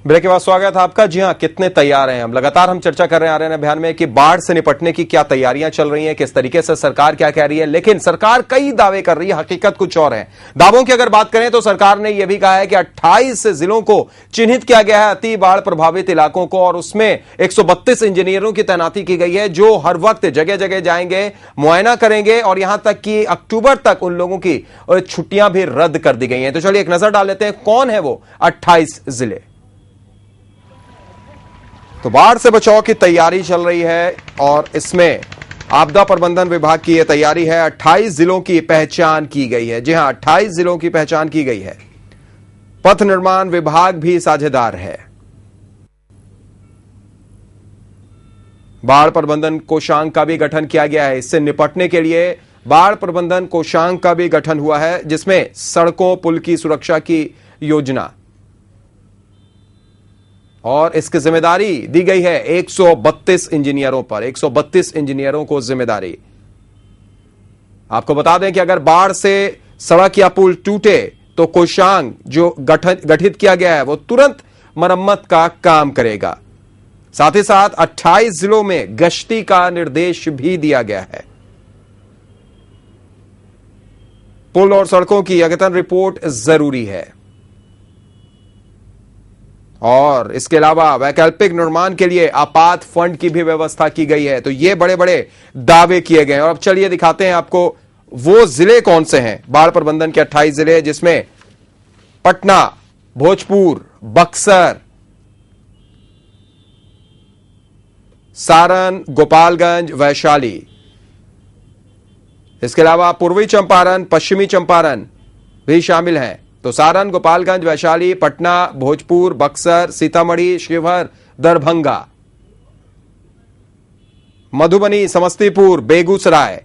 Break के बाद स्वागत है आपका। जी हां, कितने तैयार हैं हम? लगातार हम चर्चा कर रहे हैं आर्यन अभियान में कि बाढ़ से निपटने की क्या तैयारियां चल रही हैं, किस तरीके से सरकार क्या कह रही है। लेकिन सरकार कई दावे कर रही है, हकीकत कुछ और है। दावों की अगर बात करें तो सरकार ने यह भी कहा है कि 28 जिलों को चिन्हित किया गया है अति बाढ़ प्रभावित इलाकों को, और उसमें 132 इंजीनियरों की तैनाती की गई है जो हर वक्त जगह जगह जाएंगे, मुआयना करेंगे, और यहां तक कि अक्टूबर तक उन लोगों की छुट्टियां भी रद्द कर दी गई हैं। तो चलिए एक नजर डाल लेते हैं कौन है वो 28 जिले। तो बाढ़ से बचाव की तैयारी चल रही है और इसमें आपदा प्रबंधन विभाग की यह तैयारी है। 28 जिलों की पहचान की गई है। जी हां, 28 जिलों की पहचान की गई है। पथ निर्माण विभाग भी साझेदार है। बाढ़ प्रबंधन कोषांग का भी गठन किया गया है। इससे निपटने के लिए बाढ़ प्रबंधन कोषांग का भी गठन हुआ है, जिसमें सड़कों पुल की सुरक्षा की योजना, और इसकी जिम्मेदारी दी गई है 132 इंजीनियरों पर। 132 इंजीनियरों को जिम्मेदारी। आपको बता दें कि अगर बाढ़ से सड़क या पुल टूटे तो कोषांग जो गठित किया गया है वो तुरंत मरम्मत का काम करेगा। साथ ही साथ 28 जिलों में गश्ती का निर्देश भी दिया गया है। पुल और सड़कों की अद्यतन रिपोर्ट जरूरी है, और इसके अलावा वैकल्पिक निर्माण के लिए आपात फंड की भी व्यवस्था की गई है। तो ये बड़े बड़े दावे किए गए हैं। और अब चलिए दिखाते हैं आपको वो जिले कौन से हैं। बाढ़ प्रबंधन के 28 जिले, जिसमें पटना, भोजपुर, बक्सर, सारण, गोपालगंज, वैशाली, इसके अलावा पूर्वी चंपारण, पश्चिमी चंपारण भी शामिल हैं। तो सारण, गोपालगंज, वैशाली, पटना, भोजपुर, बक्सर, सीतामढ़ी, शिवहर, दरभंगा, मधुबनी, समस्तीपुर, बेगूसराय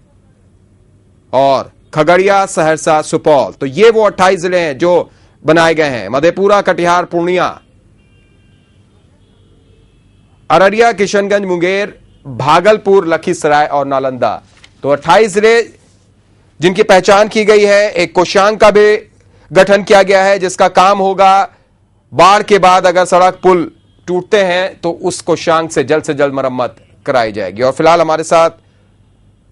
और खगड़िया, सहरसा, सुपौल। तो ये वो 28 जिले हैं जो बनाए गए हैं। मधेपुरा, कटिहार, पूर्णिया, अररिया, किशनगंज, मुंगेर, भागलपुर, लखीसराय और नालंदा। तो 28 जिले जिनकी पहचान की गई है। एक कोषांग का भी गठन किया गया है जिसका काम होगा बाढ़ के बाद अगर सड़क पुल टूटते हैं तो उस कोषांग से जल्द मरम्मत कराई जाएगी। और फिलहाल हमारे साथ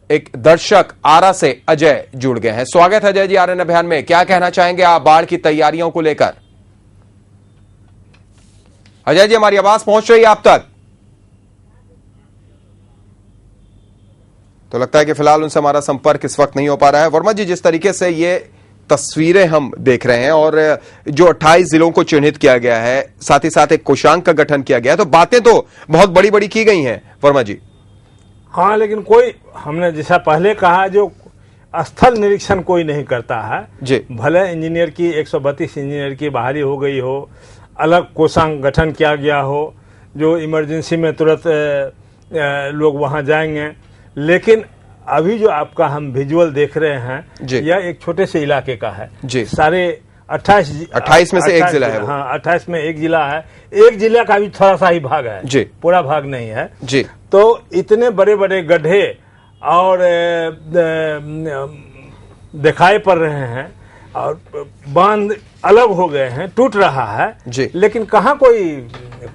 एक दर्शक आरा से अजय जुड़ गए हैं। स्वागत है अजय जी आर्यन अभियान में। क्या कहना चाहेंगे आप बाढ़ की तैयारियों को लेकर? अजय जी, हमारी आवाज पहुंच रही है आप तक? तो लगता है कि फिलहाल उनसे हमारा संपर्क इस वक्त नहीं हो पा रहा है। वर्मा जी, जिस तरीके से ये तस्वीरें हम देख रहे हैं और जो 28 जिलों को चिन्हित किया गया है, साथ ही साथ एक कोषांग का गठन किया गया है, तो बातें तो बहुत बड़ी बड़ी की गई हैं वर्मा जी। हाँ, लेकिन कोई, हमने जैसा पहले कहा, जो स्थल निरीक्षण कोई नहीं करता है जी। भले इंजीनियर की 132 इंजीनियर की बहाली हो गई हो, अलग कोषांग गठन किया गया हो, जो इमरजेंसी में तुरंत लोग वहां जाएंगे, लेकिन अभी जो आपका हम विजुअल देख रहे हैं यह एक छोटे से इलाके का है जी। सारे 28 में से एक जिला है। हाँ, 28 में एक जिला है। एक जिला का भी थोड़ा सा ही भाग है जी, पूरा भाग नहीं है जी। तो इतने बड़े बड़े गड्ढे और दिखाई पड़ रहे हैं और बांध अलग हो गए हैं, टूट रहा है जी। लेकिन कहाँ कोई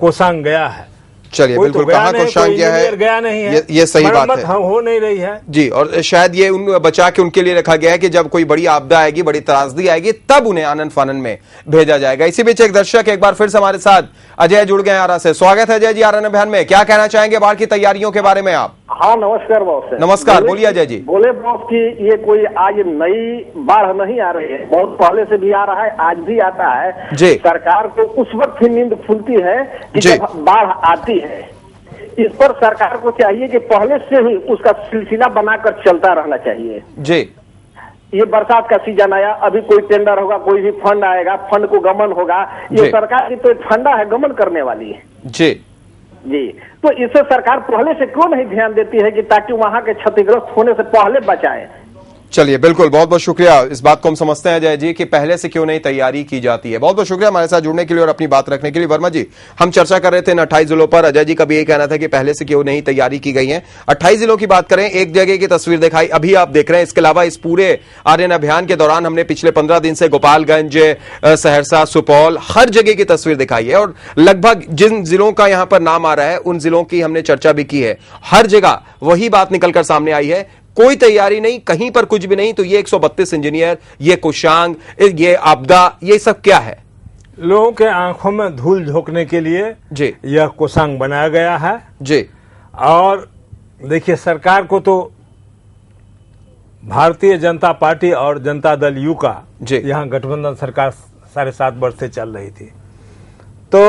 कोषांग गया है? चलिए, बिल्कुल, कहाँ कोषांग गया है? गया नहीं है। ये सही बात है, हो नहीं रही है जी। और शायद ये उन बचा के उनके लिए रखा गया है कि जब कोई बड़ी आपदा आएगी, बड़ी त्रासदी आएगी, तब उन्हें आनन फानन में भेजा जाएगा। इसी बीच एक दर्शक एक बार फिर से हमारे साथ अजय जुड़ गए आरा से। स्वागत है अजय जी आर्यन अभियान में। क्या कहना चाहेंगे बाढ़ की तैयारियों के बारे में आप? हाँ, नमस्कार बॉस। नमस्कार, बोलिए अजय जी। बोले बॉस कि ये कोई आज नई बाढ़ नहीं आ रही है, बहुत पहले से भी आ रहा है, आज भी आता है जी। सरकार को उस वक्त ही नींद खुलती है कि जब बाढ़ आती है। इस पर सरकार को चाहिए कि पहले से ही उसका सिलसिला बनाकर चलता रहना चाहिए जी। ये बरसात का सीजन आया, अभी कोई टेंडर होगा, कोई भी फंड आएगा, फंड को गमन होगा। ये सरकार की तो फंडा है गमन करने वाली है जी जी। तो इससे सरकार पहले से क्यों नहीं ध्यान देती है कि ताकि वहां के क्षतिग्रस्त होने से पहले बचाए? चलिए, बिल्कुल, बहुत बहुत शुक्रिया। इस बात को हम समझते हैं अजय जी कि पहले से क्यों नहीं तैयारी की जाती है। बहुत बहुत शुक्रिया हमारे साथ जुड़ने के लिए और अपनी बात रखने के लिए। वर्मा जी, हम चर्चा कर रहे थे इन 28 जिलों पर। अजय जी का भी यही कहना था कि पहले से क्यों नहीं तैयारी की गई है। 28 जिलों की बात करें, एक जगह की तस्वीर दिखाई अभी आप देख रहे हैं। इसके अलावा इस पूरे आर्यन अभियान के दौरान हमने पिछले 15 दिन से गोपालगंज, सहरसा, सुपौल, हर जगह की तस्वीर दिखाई है और लगभग जिन जिलों का यहां पर नाम आ रहा है उन जिलों की हमने चर्चा भी की है। हर जगह वही बात निकलकर सामने आई है, कोई तैयारी नहीं, कहीं पर कुछ भी नहीं। तो ये 132 इंजीनियर, ये कुशांग, ये आपदा, ये सब क्या है? लोगों के आंखों में धूल झोंकने के लिए जी यह कुशांग बनाया गया है जी। और देखिए, सरकार को तो भारतीय जनता पार्टी और जनता दल यू का यहां गठबंधन सरकार 7.5 वर्ष से चल रही थी। तो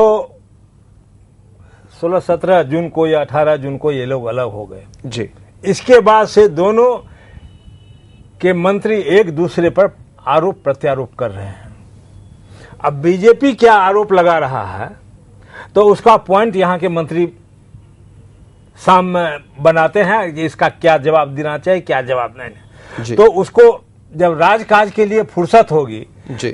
16-17 जून को या 18 जून को ये लोग अलग हो गए जी। इसके बाद से दोनों के मंत्री एक दूसरे पर आरोप प्रत्यारोप कर रहे हैं। अब बीजेपी क्या आरोप लगा रहा है तो उसका पॉइंट यहां के मंत्री सामने बनाते हैं कि इसका क्या जवाब देना चाहिए, क्या जवाब नहीं। तो उसको जब राजकाज के लिए फुर्सत होगी,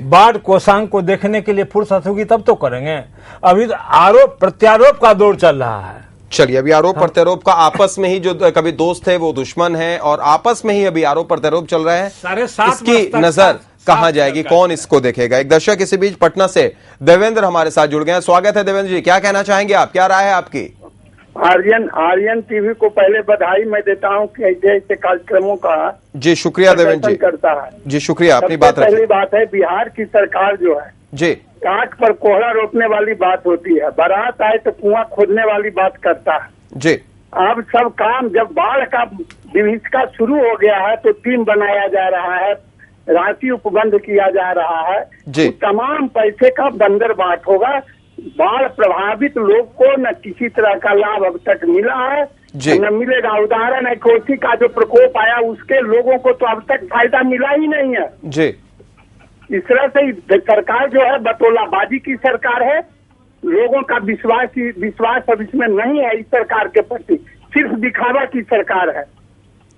बाढ़ कोसांग को देखने के लिए फुर्सत होगी, तब तो करेंगे। अभी तो आरोप प्रत्यारोप का दौर चल रहा है। चलिए, अभी आरोप प्रत्यारोप का आपस में ही, जो कभी दोस्त है वो दुश्मन है और आपस में ही अभी आरोप प्रत्यारोप चल रहा है। 7.5 इसकी नजर कहां जाएगी, कौन इसको देखेगा? एक दर्शक इसी बीच पटना से देवेंद्र हमारे साथ जुड़ गए हैं। स्वागत है देवेंद्र जी, क्या कहना चाहेंगे आप, क्या राय है आपकी? आर्यन टीवी को पहले बधाई मैं देता हूं कि ऐसे कार्यक्रमों का जी शुक्रिया देवेंद्र जी करता है जी, शुक्रिया। अपनी बात रखिए। पहली बात है, बिहार की सरकार जो है जी, काट पर कोहरा रोपने वाली बात होती है, बारात आए तो कुआं खोदने वाली बात करता है जी। अब सब काम जब बाढ़ का विभीषिका शुरू हो गया है तो टीम बनाया जा रहा है, राशि उपबंध किया जा रहा है जी। तो तमाम पैसे का बंदरबाट होगा। बाढ़ प्रभावित लोग को न किसी तरह का लाभ अब तक मिला है न मिलेगा। उदाहरण है, कोसी का जो प्रकोप आया उसके लोगों को तो अब तक फायदा मिला ही नहीं है जी। इस तरह से सरकार जो है बतौलाबाजी की सरकार है। लोगों का विश्वास अब इसमें नहीं है इस सरकार के प्रति, सिर्फ दिखावा की सरकार है।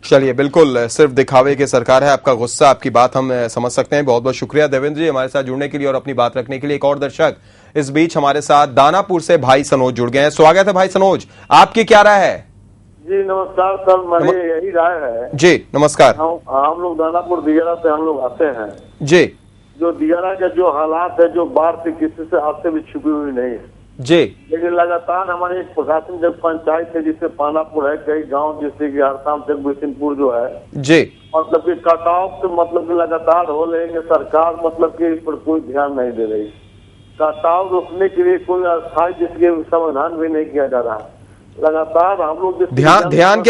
चलिए, बिल्कुल सिर्फ दिखावे की सरकार है। आपका गुस्सा, आपकी बात हम समझ सकते हैं। बहुत बहुत शुक्रिया देवेंद्र जी हमारे साथ जुड़ने के लिए और अपनी बात रखने के लिए। एक और दर्शक इस बीच हमारे साथ दानापुर से भाई सनोज जुड़ गए हैं। स्वागत है भाई सनोज, आपकी क्या राय है? जी नमस्कार सर, मेरी यही राय है। जी नमस्कार। हम लोग दानापुर दियारा से हम लोग आते हैं जी। जो दियारा के जो हालात है, जो बाढ़ से किसी से आज से भी छुपी हुई नहीं है जी। लेकिन लगातार हमारे एक प्रशासन जब पंचायत है जिससे पानापुर है, कई गांव जैसे कि हरसाम जगबिशनपुर जो है जी, मतलब कि कटाव से मतलब कि लगातार हो लेंगे। सरकार मतलब कि इस पर कोई ध्यान नहीं दे रही। कटाव रोकने के लिए कोई अस्थायी जिसके समाधान भी नहीं किया जा रहा है। लगातार हम लोग ध्यान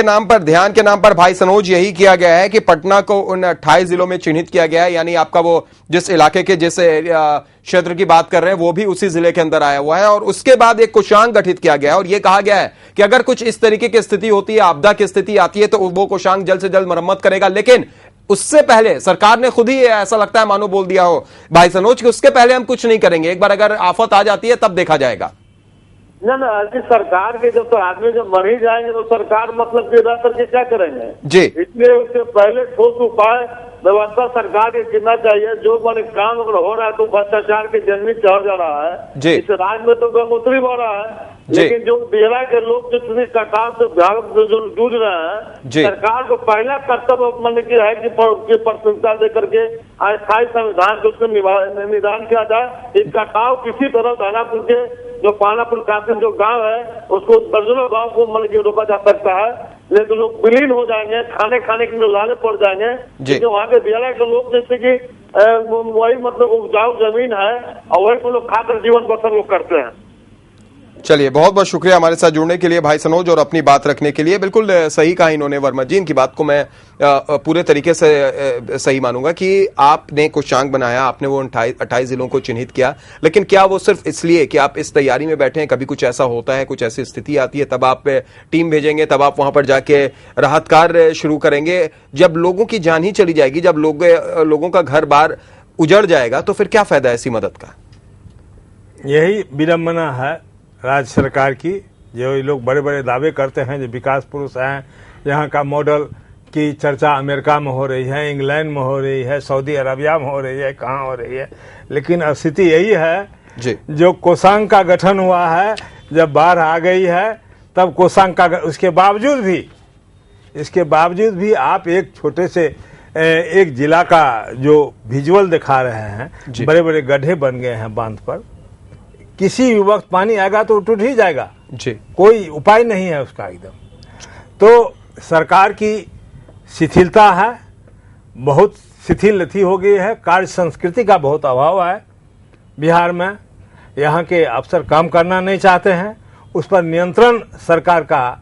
के नाम पर भाई सनोज यही किया गया है कि पटना को उन 28 जिलों में चिन्हित किया गया है। यानी आपका वो जिस इलाके के जिस क्षेत्र की बात कर रहे हैं वो भी उसी जिले के अंदर आया हुआ है और उसके बाद एक कोषांग गठित किया गया है और ये कहा गया है कि अगर कुछ इस तरीके की स्थिति होती है, आपदा की स्थिति आती है तो वो कोषांग जल्द से जल्द मरम्मत करेगा। लेकिन उससे पहले सरकार ने खुद ही ऐसा लगता है मानो बोल दिया हो भाई सनोज कि उसके पहले हम कुछ नहीं करेंगे, एक बार अगर आफत आ जाती है तब देखा जाएगा। ना अभी सरकार के जब तो आदमी जब मर ही जाएंगे तो सरकार मतलब कि रह करके क्या करेंगे जी। इसलिए उससे पहले ठोस उपाय व्यवस्था सरकार के करना चाहिए। जो मैंने काम अगर हो रहा है तो भ्रष्टाचार के जंगली चढ़ जा रहा है जी। इस राज्य में तो गंगोत्री बढ़ रहा है लेकिन जो बिहार के लोग जितनी कटाव से जो जूझ रहे हैं, सरकार को पहला कर्तव्य मतलब की है कि प्राथमिकता दे करके अस्थायी संविधान को उसका निदान किया जाए। इस कटाव किसी तरह दानापुर के जो पानापुर कासिम जो गांव है उसको दर्जनों गांव को मतलब की रोका जा सकता है, लेकिन लोग विलीन हो जाएंगे, खाने के लिए लाने पड़ जाएंगे क्योंकि वहाँ के बिहार के लोग जैसे कि वही मतलब उपजाऊ जमीन है और वही को लोग खाकर जीवन बसर लोग करते हैं। चलिए, बहुत बहुत शुक्रिया हमारे साथ जुड़ने के लिए भाई सनोज और अपनी बात रखने के लिए। बिल्कुल सही कहा इन्होंने वर्मा जी, इनकी बात को मैं पूरे तरीके से सही मानूंगा कि आपने कोषांग बनाया, आपने वो 28 जिलों को चिन्हित किया, लेकिन क्या वो सिर्फ इसलिए कि आप इस तैयारी में बैठे हैं, कभी कुछ ऐसा होता है, कुछ ऐसी स्थिति आती है तब आप टीम भेजेंगे, तब आप वहां पर जाके राहत कार्य शुरू करेंगे? जब लोगों की जान ही चली जाएगी, जब लोगों का घर बार उजड़ जाएगा तो फिर क्या फायदा ऐसी मदद का? यही विडंबना है राज्य सरकार की। जो ये लोग बड़े बड़े दावे करते हैं जो विकास पुरुष हैं, यहाँ का मॉडल की चर्चा अमेरिका में हो रही है, इंग्लैंड में हो रही है, सऊदी अरबिया में हो रही है, कहाँ हो रही है, लेकिन स्थिति यही है जी। जो कोषांग का गठन हुआ है, जब बाढ़ आ गई है तब कोषांग का, इसके बावजूद भी आप एक छोटे से एक जिला का जो विजुअल दिखा रहे हैं, बड़े बड़े गड्ढे बन गए हैं बांध पर, किसी भी वक्त पानी आएगा तो टूट ही जाएगा जी, कोई उपाय नहीं है उसका एकदम। तो सरकार की शिथिलता है, बहुत शिथिल लथी हो गई है, कार्य संस्कृति का बहुत अभाव है बिहार में। यहाँ के अफसर काम करना नहीं चाहते हैं, उस पर नियंत्रण सरकार का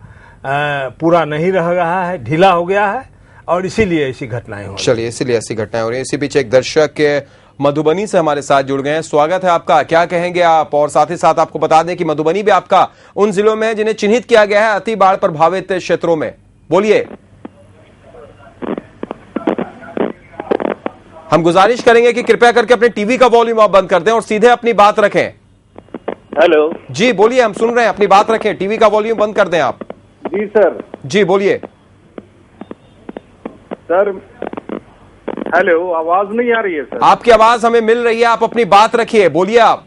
पूरा नहीं रह रहा है, ढीला हो गया है, और इसीलिए ऐसी घटनाएं हो रही हैं। चलिए, इसीलिए ऐसी घटनाएं हो रही हैं। इसी बीच एक दर्शक मधुबनी से हमारे साथ जुड़ गए हैं। स्वागत है आपका, क्या कहेंगे आप? और साथ ही साथ आपको बता दें कि मधुबनी भी आपका उन जिलों में है जिन्हें चिन्हित किया गया है अति बाढ़ प्रभावित क्षेत्रों में। बोलिए। हम गुजारिश करेंगे कि कृपया करके अपने टीवी का वॉल्यूम आप बंद कर दें और सीधे अपनी बात रखें। हेलो जी बोलिए, हम सुन रहे हैं, अपनी बात रखें, टीवी का वॉल्यूम बंद कर दें आप। जी सर। जी बोलिए सर हेलो, आवाज नहीं आ रही है सर। आपकी आवाज हमें मिल रही है, आप अपनी बात रखिए, बोलिए आप।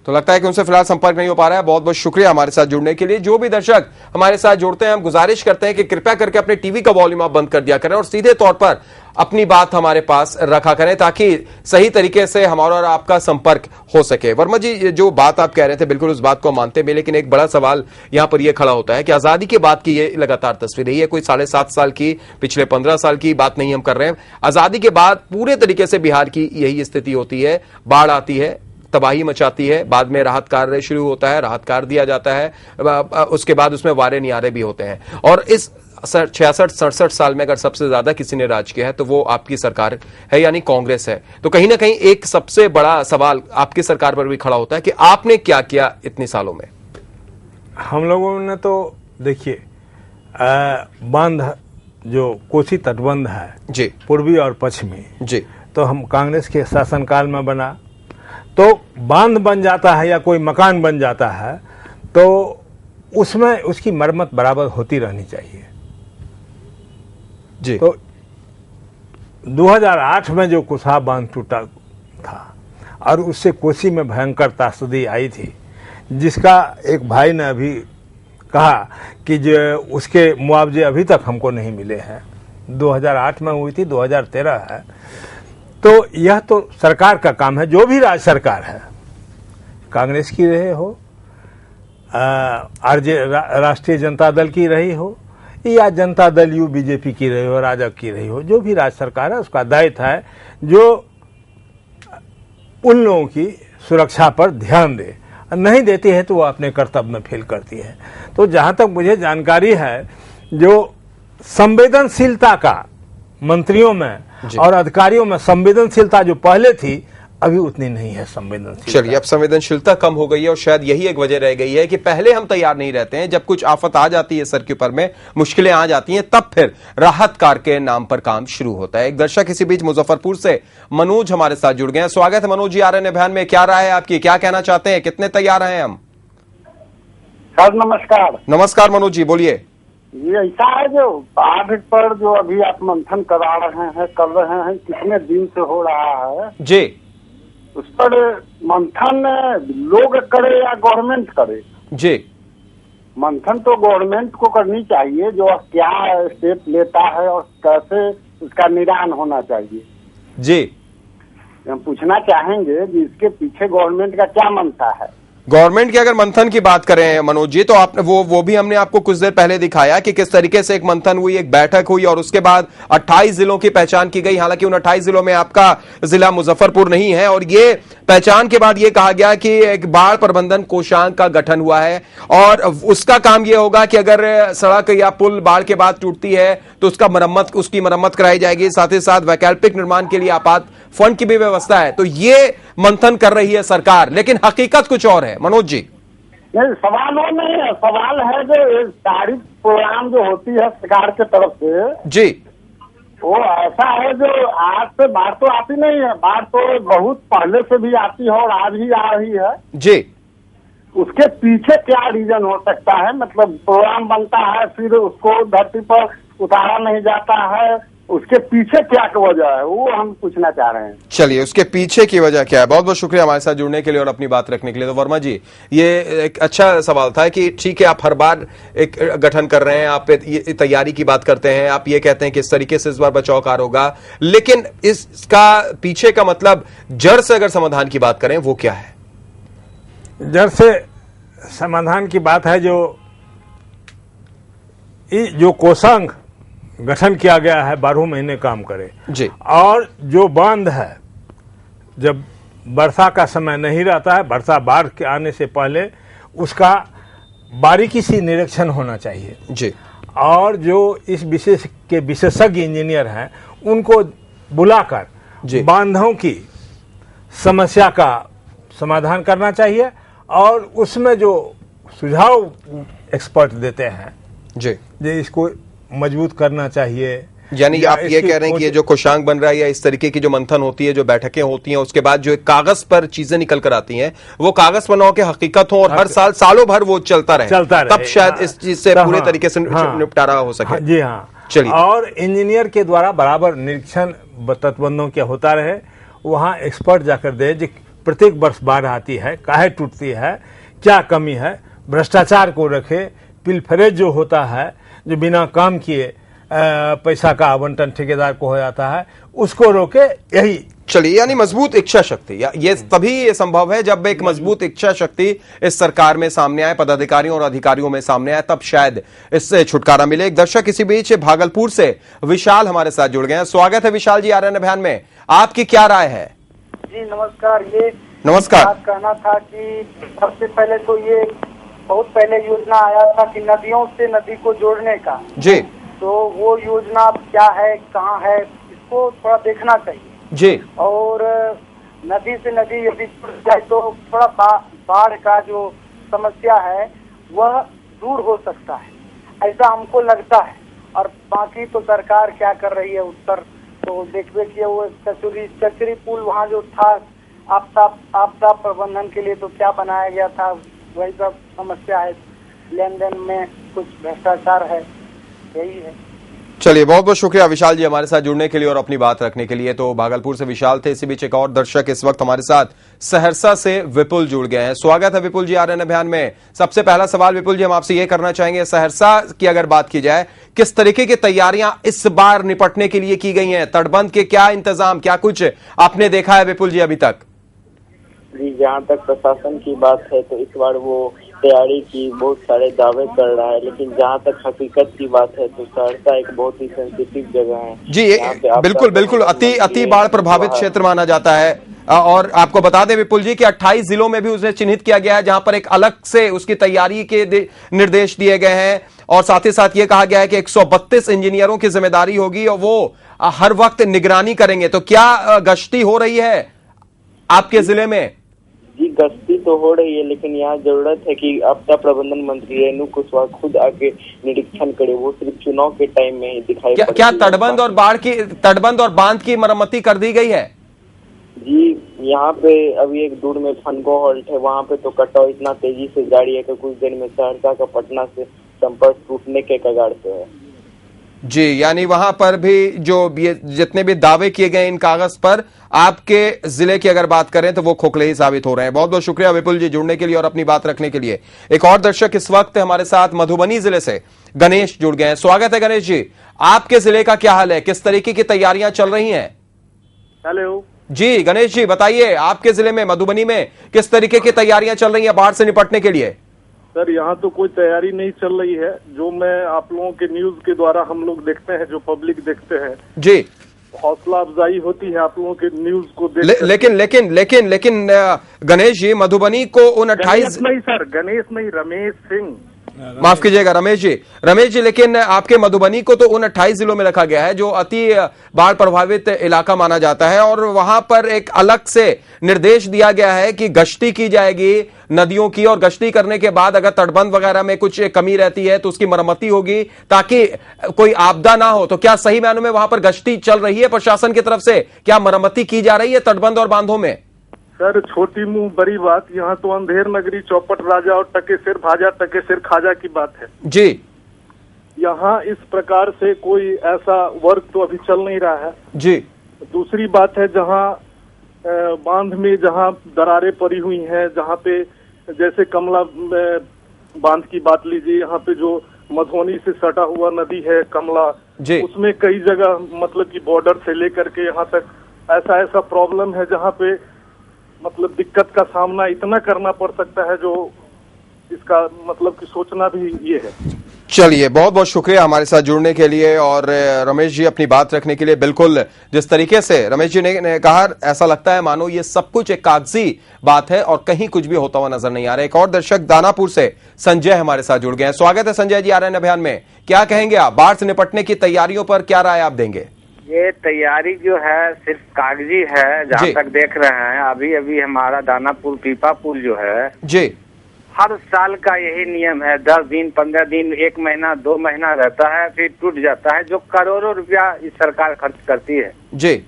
तो लगता है कि उनसे फिलहाल संपर्क नहीं हो पा रहा है। बहुत बहुत शुक्रिया हमारे साथ जुड़ने के लिए। जो भी दर्शक हमारे साथ जुड़ते हैं, हम गुजारिश करते हैं कि कृपया करके अपने टीवी का वॉल्यूम आप बंद कर दिया करें और सीधे तौर पर अपनी बात हमारे पास रखा करें, ताकि सही तरीके से हमारा और आपका संपर्क हो सके। वर्मा जी, जो बात आप कह रहे थे बिल्कुल उस बात को मानते हैं, लेकिन एक बड़ा सवाल यहां पर यह खड़ा होता है कि आजादी के बाद की ये लगातार तस्वीर है, ये कोई 7.5 साल की, पिछले 15 साल की बात नहीं हम कर रहे हैं। आजादी के बाद पूरे तरीके से बिहार की यही स्थिति होती है, बाढ़ आती है, तबाही मचाती है, बाद में राहत कार्य शुरू होता है, राहत कार्य दिया जाता है, उसके बाद उसमें वारे नियारे भी होते हैं। और इस 66-67 साल में अगर सबसे ज्यादा किसी ने राज किया है तो वो आपकी सरकार है, यानी कांग्रेस है। तो कहीं ना कहीं एक सबसे बड़ा सवाल आपकी सरकार पर भी खड़ा होता है कि आपने क्या किया इतने सालों में। हम लोगों ने तो देखिए, बांध जो कोसी तटबंध है जी, पूर्वी और पश्चिमी जी, तो हम कांग्रेस के शासनकाल में बना। तो बांध बन जाता है या कोई मकान बन जाता है तो उसमें उसकी मरम्मत बराबर होती रहनी चाहिए जी। तो 2008 में जो कुशा बांध टूटा था और उससे कोसी में भयंकर त्रासदी आई थी, जिसका एक भाई ने अभी कहा कि जो उसके मुआवजे अभी तक हमको नहीं मिले हैं। 2008 में हुई थी, 2013 है। तो यह तो सरकार का काम है, जो भी राज्य सरकार है, कांग्रेस की रहे हो, राष्ट्रीय जनता दल की रही हो, या जनता दल यू बीजेपी की रही हो, राजग की रही हो, जो भी राज्य सरकार है उसका दायित्व है जो उन लोगों की सुरक्षा पर ध्यान दे। नहीं देती है तो वो अपने कर्तव्य में फेल करती है। तो जहां तक मुझे जानकारी है, जो संवेदनशीलता का मंत्रियों में और अधिकारियों में संवेदनशीलता जो पहले थी, अभी उतनी नहीं है संवेदनशीलता। चलिए, अब संवेदनशीलता कम हो गई है और शायद यही एक वजह रह गई है कि पहले हम तैयार नहीं रहते हैं। जब कुछ आफत आ जाती है सर के ऊपर में, मुश्किलें आ जाती हैं, तब फिर राहत कार्य के नाम पर काम शुरू होता है। एक दर्शक इसी बीच मुजफ्फरपुर से मनोज हमारे साथ जुड़ गए हैं। स्वागत है मनोज जी, आ रहे हैं अभियान में। क्या राय है आपकी, क्या कहना चाहते हैं, कितने तैयार हैं हम? सर नमस्कार। नमस्कार मनोज जी, बोलिए। ये ऐसा है जो बाढ़ पर जो अभी आप मंथन कर रहे हैं, कितने दिन से हो रहा है जी, उस पर मंथन लोग करे या गवर्नमेंट करे? जी, मंथन तो गवर्नमेंट को करनी चाहिए, जो क्या स्टेप लेता है और कैसे उसका निदान होना चाहिए। जी, हम पूछना चाहेंगे कि इसके पीछे गवर्नमेंट का क्या मनसा है। गवर्नमेंट की अगर मंथन की बात करें मनोज जी, तो आपने वो भी हमने आपको कुछ देर पहले दिखाया कि किस तरीके से एक मंथन हुई, एक बैठक हुई और उसके बाद 28 जिलों की पहचान की गई। हालांकि उन 28 जिलों में आपका जिला मुजफ्फरपुर नहीं है, और ये पहचान के बाद ये कहा गया कि एक बाढ़ प्रबंधन कोषांग का गठन हुआ है और उसका काम यह होगा कि अगर सड़क या पुल बाढ़ के बाद टूटती है तो उसकी मरम्मत कराई जाएगी। साथ ही साथ वैकल्पिक निर्माण के लिए आपात फंड की भी व्यवस्था है। तो ये मंथन कर रही है सरकार, लेकिन हकीकत कुछ और है मनोज जी। नहीं, सवाल वो नहीं है, सवाल है जो सारी प्रोग्राम जो होती है सरकार के तरफ से जी, वो ऐसा है जो आज से बाढ़ तो आती नहीं है, बाढ़ तो बहुत पहले से भी आती है और आज भी आ रही है जी। उसके पीछे क्या रीजन हो सकता है? मतलब प्रोग्राम बनता है, फिर उसको धरती पर उतारा नहीं जाता है, उसके पीछे क्या वजह है, वो हम पूछना चाह रहे हैं। चलिए, उसके पीछे की वजह क्या है? बहुत बहुत शुक्रिया हमारे साथ जुड़ने के लिए और अपनी बात रखने के लिए। तो वर्मा जी, ये एक अच्छा सवाल था कि ठीक है, आप हर बार एक गठन कर रहे हैं, आप ये तैयारी की बात करते हैं, आप ये कहते हैं कि इस तरीके से इस बार बचाव कार्य होगा, लेकिन इसका पीछे का मतलब जड़ से अगर समाधान की बात करें, वो क्या है? जड़ से समाधान की बात है जो कोषांग गठन किया गया है 12 महीने काम करे जी। और जो बांध है, जब वर्षा का समय नहीं रहता है, वर्षा बाढ़ के आने से पहले उसका बारीकी से निरीक्षण होना चाहिए जी। और जो इस विशेष के विशेषज्ञ इंजीनियर हैं उनको बुलाकर बांधों की समस्या का समाधान करना चाहिए और उसमें जो सुझाव एक्सपर्ट देते हैं जी, इसको मजबूत करना चाहिए। यानी आप ये कह रहे हैं कि ये जो कोषांग बन रहा है या इस तरीके की जो मंथन होती है, जो बैठकें होती हैं, उसके बाद जो एक कागज पर चीजें निकल कर आती हैं, वो कागज पर न के हकीकत हो और हर साल सालों भर वो चलता रहे, तब शायद इस चीज से पूरे तरीके से निपटारा हो सके। जी हाँ, चलिए। और इंजीनियर के द्वारा बराबर निरीक्षण तटबंधों के होता रहे, वहाँ एक्सपर्ट जाकर दे जो प्रत्येक वर्ष बाढ़ आती है, काहे टूटती है, क्या कमी है, भ्रष्टाचार को रखे, पिलफरेज जो होता है, जो बिना काम किए पैसा का आवंटन ठेकेदार को हो जाता है, उसको रोके। यही चलिए, यानी मजबूत इच्छा शक्ति, ये तभी ये संभव है जब एक मजबूत इच्छा शक्ति इस सरकार में सामने आए, पदाधिकारियों और अधिकारियों में सामने आए, तब शायद इससे छुटकारा मिले। एक दर्शक इसी बीच भागलपुर से विशाल हमारे साथ जुड़ गए हैं। स्वागत है विशाल जी आर्यन अभियान में, आपकी क्या राय है? जी नमस्कार। ये नमस्कार। बात कहना था कि सबसे पहले तो ये बहुत पहले योजना आया था कि नदियों से नदी को जोड़ने का जी, तो वो योजना क्या है, कहाँ है, इसको थोड़ा देखना चाहिए जी। और नदी से नदी यदि जुड़ जाए तो थोड़ा बाढ़ का जो समस्या है वह दूर हो सकता है, ऐसा हमको लगता है। और बाकी तो सरकार क्या कर रही है उत्तर तो देखिए कि वो चचरी पुल वहाँ जो था आपदा प्रबंधन के लिए तो क्या बनाया गया था, वही सब समस्या है, लेन देन में कुछ भ्रष्टाचार है, यही है। चलिए, बहुत बहुत शुक्रिया विशाल जी हमारे साथ जुड़ने के लिए और अपनी बात रखने के लिए। तो भागलपुर से विशाल थे। इसी बीच एक और दर्शक इस वक्त हमारे साथ सहरसा से विपुल जुड़ गए हैं। स्वागत है विपुल जी आर्यन अभियान में। सबसे पहला सवाल विपुल जी हम आपसे ये करना चाहेंगे, सहरसा की अगर बात की जाए, किस तरीके की तैयारियां इस बार निपटने के लिए की गई हैं? तटबंध के क्या इंतजाम, क्या कुछ आपने देखा है विपुल जी अभी तक? जी, जहाँ तक प्रशासन की बात है तो इस बार वो तैयारी की बहुत सारे दावे कर रहा है, लेकिन जहाँ तक हकीकत की बात है तो सहरसा एक बहुत ही सेंसिटिव जगह है जी। बिल्कुल बिल्कुल, अति बाढ़ प्रभावित क्षेत्र माना जाता है। और आपको बता दें विपुल जी कि 28 जिलों में भी उसे चिन्हित किया गया है, जहां पर एक अलग से उसकी तैयारी के निर्देश दिए गए हैं और साथ ही साथ ये कहा गया है कि 132 इंजीनियरों की जिम्मेदारी होगी और वो हर वक्त निगरानी करेंगे। तो क्या गश्ती हो रही है आपके जिले में? जी, गश्ती तो हो रही है, लेकिन यहाँ जरूरत है कि आपदा प्रबंधन मंत्री रेणु कुशवाहा खुद आके निरीक्षण करे। वो सिर्फ चुनाव के टाइम में ही दिखाई पड़ती है। क्या तटबंध और बांध की मरम्मती कर दी गई है? जी, यहाँ पे अभी एक दूर में फनगो हॉल्ट है, वहाँ पे तो कटाव इतना तेजी से जारी है कि कुछ देर में सहरसा का पटना से संपर्क टूटने के कगार पे है। जी, यानी वहां पर भी जो जितने भी दावे किए गए इन कागज पर, आपके जिले की अगर बात करें तो वो खोखले ही साबित हो रहे हैं। बहुत बहुत शुक्रिया विपुल जी जुड़ने के लिए और अपनी बात रखने के लिए। एक और दर्शक इस वक्त हमारे साथ मधुबनी जिले से गणेश जुड़ गए हैं। स्वागत है गणेश जी, आपके जिले का क्या हाल है, किस तरीके की तैयारियां चल रही हैं? हेलो जी गणेश जी बताइए, आपके जिले में मधुबनी में किस तरीके की तैयारियां चल रही हैं बाढ़ से निपटने के लिए? सर, यहाँ तो कोई तैयारी नहीं चल रही है। जो मैं आप लोगों के न्यूज के द्वारा हम लोग देखते हैं, जो पब्लिक देखते हैं जी, हौसला अफजाई होती है आप लोगों के न्यूज को देख। लेकिन गणेश जी, मधुबनी को उन 28 नहीं सर, गणेश नहीं, रमेश सिंह, माफ कीजिएगा रमेश जी, लेकिन आपके मधुबनी को तो उन 28 जिलों में रखा गया है जो अति बाढ़ प्रभावित इलाका माना जाता है और वहां पर एक अलग से निर्देश दिया गया है कि गश्ती की जाएगी नदियों की और गश्ती करने के बाद अगर तटबंध वगैरह में कुछ कमी रहती है तो उसकी मरम्मती होगी ताकि कोई आपदा ना हो। तो क्या सही मायनों में वहां पर गश्ती चल रही है प्रशासन की तरफ से? क्या मरम्मती की जा रही है तटबंध और बांधों में? सर छोटी मुंह बड़ी बात, यहाँ तो अंधेर नगरी चौपट राजा और टके सिर भाजा टके सिर खाजा की बात है जी। यहाँ इस प्रकार से कोई ऐसा वर्क तो अभी चल नहीं रहा है जी। दूसरी बात है, जहाँ बांध में जहाँ दरारें पड़ी हुई हैं, जहाँ पे जैसे कमला बांध की बात लीजिए, यहाँ पे जो मधुबनी से सटा हुआ नदी है कमला, उसमें कई जगह मतलब कि बॉर्डर से लेकर के यहाँ तक ऐसा प्रॉब्लम है जहाँ पे मतलब दिक्कत का सामना इतना करना पड़ सकता है जो इसका मतलब कि सोचना भी ये है। चलिए, बहुत बहुत शुक्रिया हमारे साथ जुड़ने के लिए और रमेश जी अपनी बात रखने के लिए। बिल्कुल जिस तरीके से रमेश जी ने कहा, ऐसा लगता है मानो ये सब कुछ एक कागजी बात है और कहीं कुछ भी होता हुआ नजर नहीं आ रहा है। एक और दर्शक दानापुर से संजय हमारे साथ जुड़ गए हैं। स्वागत है संजय जी आरएन अभियान में। क्या कहेंगे आप, बाढ़ से निपटने की तैयारियों पर क्या राय आप देंगे? ये तैयारी जो है सिर्फ कागजी है, जहाँ तक देख रहे हैं। अभी हमारा दानापुर पीपा पुल जो है जी, हर साल का यही नियम है, 10 दिन 15 दिन 1 महीना 2 महीना रहता है, फिर टूट जाता है। जो करोड़ों रुपया इस सरकार खर्च करती है जी,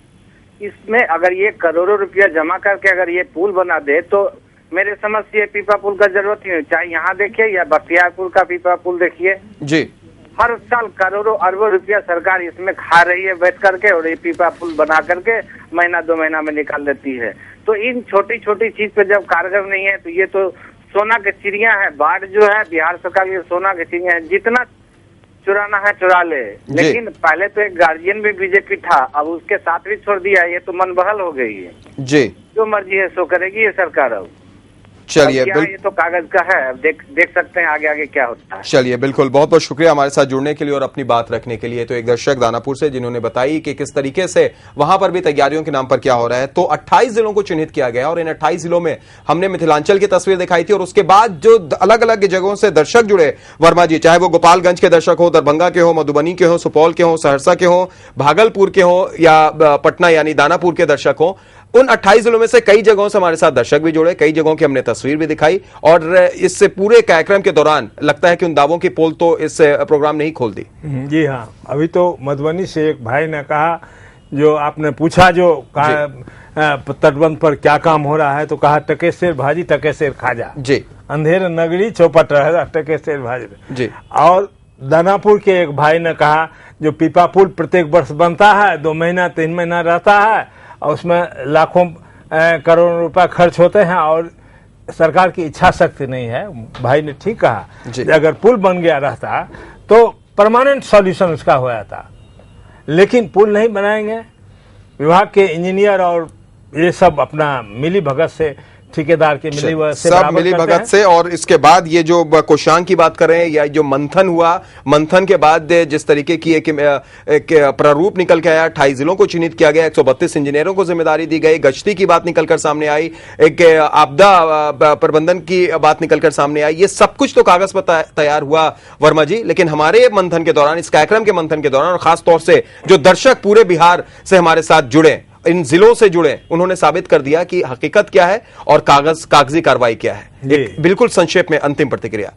इसमें अगर ये करोड़ों रुपया जमा करके अगर ये पुल बना दे तो मेरे समझ से पीपा पुल का जरूरत ही नहीं। चाहे यहाँ देखिए या बख्तियारपुर का पीपा पुल देखिए जी, हर साल करोड़ों अरबों रुपया सरकार इसमें खा रही है बैठ करके, और ये पीपा पुल बना करके महीना 2 महीना में निकाल देती है। तो इन छोटी छोटी चीज पे जब कारगर नहीं है तो ये तो सोना की चिड़िया है। बाढ़ जो है बिहार सरकार की सोना की चिड़िया है, जितना चुराना है चुरा ले। लेकिन पहले तो एक गार्जियन भी बीजेपी था, अब उसके साथ भी छोड़ दिया। ये तो मन बहल हो गई है जी, जो मर्जी है सो करेगी ये सरकार। अब चलिए, ये तो कागज का है, अब देख सकते हैं आगे क्या होता है। चलिए, बिल्कुल, बहुत बहुत शुक्रिया हमारे साथ जुड़ने के लिए और अपनी बात रखने के लिए। तो एक दर्शक दानापुर से जिन्होंने बताई कि किस तरीके से वहां पर भी तैयारियों के नाम पर क्या हो रहा है। तो 28 जिलों को चिन्हित किया गया और इन 28 जिलों में हमने मिथिलांचल की तस्वीर दिखाई थी और उसके बाद जो अलग अलग जगहों से दर्शक जुड़े वर्मा जी, चाहे वो गोपालगंज के दर्शक हो, दरभंगा के हो, मधुबनी के हो, सुपौल के हो, सहरसा के हो, भागलपुर के हो या पटना यानी दानापुर के दर्शक हो, उन 28 जिलों में से कई जगहों से हमारे साथ दर्शक भी जुड़े, कई जगहों की हमने तस्वीर भी दिखाई और इससे पूरे कार्यक्रम के दौरान लगता है कि उन दावों की पोल तो इस प्रोग्राम ने ही खोल दी। जी हाँ, अभी तो मधुबनी से एक भाई ने कहा, जो आपने पूछा जो तटबंध पर क्या काम हो रहा है, तो कहा टके शेर भाजी टके शेर खाजा जी, अंधेर नगरी चौपट रहेगा टके शेर भाजी जी। और दानापुर के एक भाई ने कहा जो पीपा पुल प्रत्येक वर्ष बनता है, 2 महीना 3 महीना रहता है और उसमें लाखों करोड़ों रुपए खर्च होते हैं और सरकार की इच्छा शक्ति नहीं है। भाई ने ठीक कहा, अगर पुल बन गया रहता तो परमानेंट सॉल्यूशन उसका हो जाता, लेकिन पुल नहीं बनाएंगे। विभाग के इंजीनियर और ये सब अपना मिली भगत से, ठेकेदार के मिली भगत से और इसके बाद ये जो कोषांग की बात कर रहे हैं या जो मंथन हुआ, मंथन के बाद जिस तरीके की एक प्रारूप निकल के आया, 28 जिलों को चिन्हित किया गया, 132 इंजीनियरों को जिम्मेदारी दी गई, गश्ती की बात निकलकर सामने आई, एक आपदा प्रबंधन की बात निकलकर सामने आई, ये सब कुछ तो कागज पर तैयार हुआ वर्मा जी। लेकिन हमारे मंथन के दौरान, इस कार्यक्रम के मंथन के दौरान और खासतौर से जो दर्शक पूरे बिहार से हमारे साथ जुड़े, इन जिलों से जुड़े, उन्होंने साबित कर दिया कि हकीकत क्या है और कागजी कार्रवाई क्या है। बिल्कुल संक्षेप में अंतिम प्रतिक्रिया।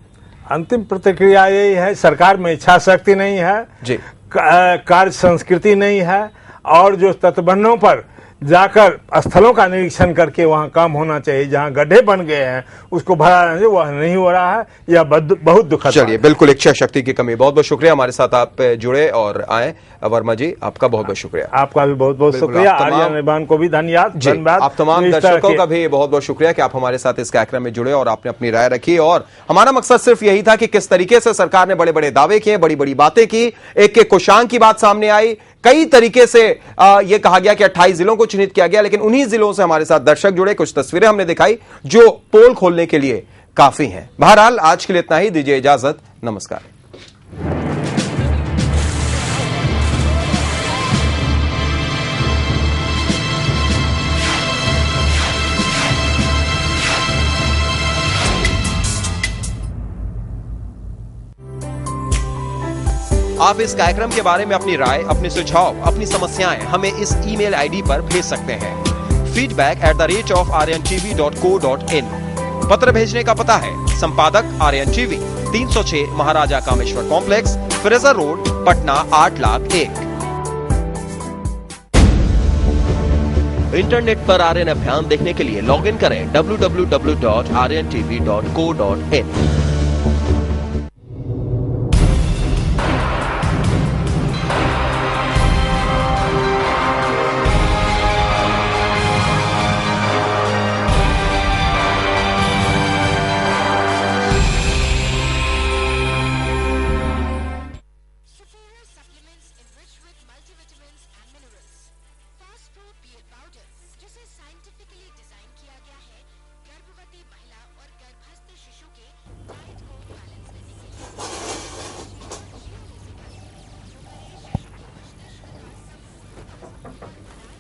अंतिम प्रतिक्रिया यही है, सरकार में इच्छा शक्ति नहीं है जी, कार्य संस्कृति नहीं है और जो तटबंधों पर जाकर स्थलों का निरीक्षण करके वहां काम होना चाहिए, जहां गड्ढे बन गए हैं उसको भरा नहीं, वह नहीं हो रहा है, यह बहुत दुखद। चलिए, बिल्कुल इच्छा शक्ति की कमी। बहुत बहुत शुक्रिया हमारे साथ आप जुड़े और आए वर्मा जी, आपका बहुत बहुत शुक्रिया। आपका भी बहुत बहुत शुक्रिया, आर्यन अभियान को भी धन्यवाद। आप तमाम दर्शकों का भी बहुत बहुत शुक्रिया कि आप हमारे साथ इस कार्यक्रम में जुड़े और आपने अपनी राय रखी। और हमारा मकसद सिर्फ यही था कि किस तरीके से सरकार ने बड़े बड़े दावे किए, बड़ी बड़ी बातें की, एक कोषांग की बात सामने आई, कई तरीके से यह कहा गया कि 28 जिलों को चिन्हित किया गया, लेकिन उन्हीं जिलों से हमारे साथ दर्शक जुड़े, कुछ तस्वीरें हमने दिखाई जो पोल खोलने के लिए काफी हैं। बहरहाल आज के लिए इतना ही, दीजिए इजाजत, नमस्कार। आप इस कार्यक्रम के बारे में अपनी राय, अपने सुझाव, अपनी समस्याएं हमें इस ईमेल आईडी पर भेज सकते हैं, feedback@rntv.co.in। पत्र भेजने का पता है संपादक RNTV, 306 Maharaja Kameshwar complex, Fraser road, Patna 8,01,000। Internet पर आर्यन अभियान देखने के लिए लॉग इन करें www.aryantv.co.in।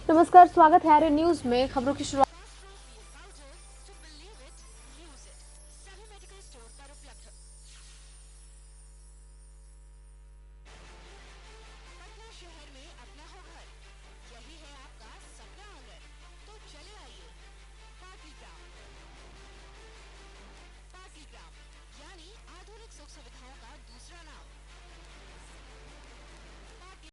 नमस्कार, स्वागत है आर्यन न्यूज में। खबरों की शुरुआत